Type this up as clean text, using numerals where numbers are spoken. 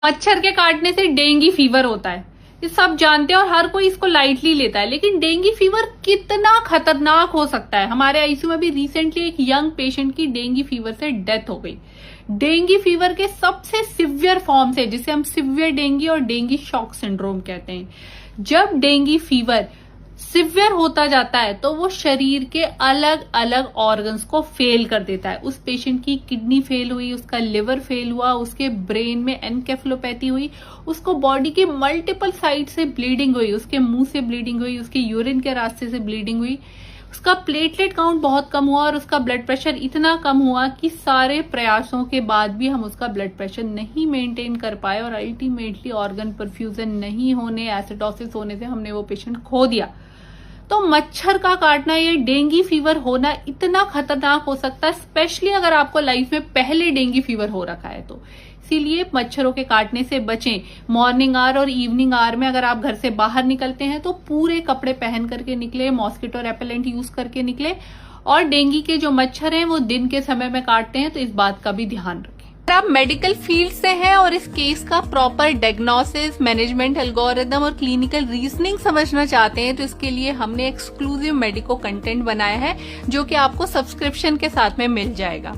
मच्छर के काटने से डेंगू फीवर होता है, ये सब जानते हैं और हर कोई इसको लाइटली लेता है, लेकिन डेंगू फीवर कितना खतरनाक हो सकता है। हमारे आईसीयू में भी रिसेंटली एक यंग पेशेंट की डेंगू फीवर से डेथ हो गई। डेंगू फीवर के सबसे सिवियर फॉर्म्स है जिसे हम सिवियर डेंगू और डेंगू शॉक सिंड्रोम कहते हैं। जब डेंगू फीवर सिवियर होता जाता है तो वो शरीर के अलग अलग ऑर्गन्स को फेल कर देता है। उस पेशेंट की किडनी फेल हुई, उसका लिवर फेल हुआ, उसके ब्रेन में एनकेफेलोपैथी हुई, उसको बॉडी के मल्टीपल साइड से ब्लीडिंग हुई, उसके मुंह से ब्लीडिंग हुई, उसके यूरिन के रास्ते से ब्लीडिंग हुई, उसका प्लेटलेट काउंट बहुत कम हुआ और उसका ब्लड प्रेशर इतना कम हुआ कि सारे प्रयासों के बाद भी हम उसका ब्लड प्रेशर नहीं मेंटेन कर पाए और अल्टीमेटली ऑर्गन परफ्यूजन नहीं होने, एसिडोसिस होने से हमने वो पेशेंट खो दिया। तो मच्छर का काटना, ये डेंगू फीवर होना इतना खतरनाक हो सकता है, स्पेशली अगर आपको लाइफ में पहले डेंगू फीवर हो रखा है तो। इसीलिए मच्छरों के काटने से बचें। मॉर्निंग आवर और इवनिंग आवर में अगर आप घर से बाहर निकलते हैं तो पूरे कपड़े पहन करके निकले, मॉस्किटो रेपेलेंट यूज करके निकले। और डेंगू के जो मच्छर हैं वो दिन के समय में काटते हैं, तो इस बात का भी ध्यान रखें। अगर आप मेडिकल फील्ड से हैं और इस केस का प्रॉपर डायग्नोसिस, मैनेजमेंट एल्गोरिदम और क्लिनिकल रीजनिंग समझना चाहते हैं तो इसके लिए हमने एक्सक्लूसिव मेडिको कंटेंट बनाया है जो कि आपको सब्सक्रिप्शन के साथ में मिल जाएगा।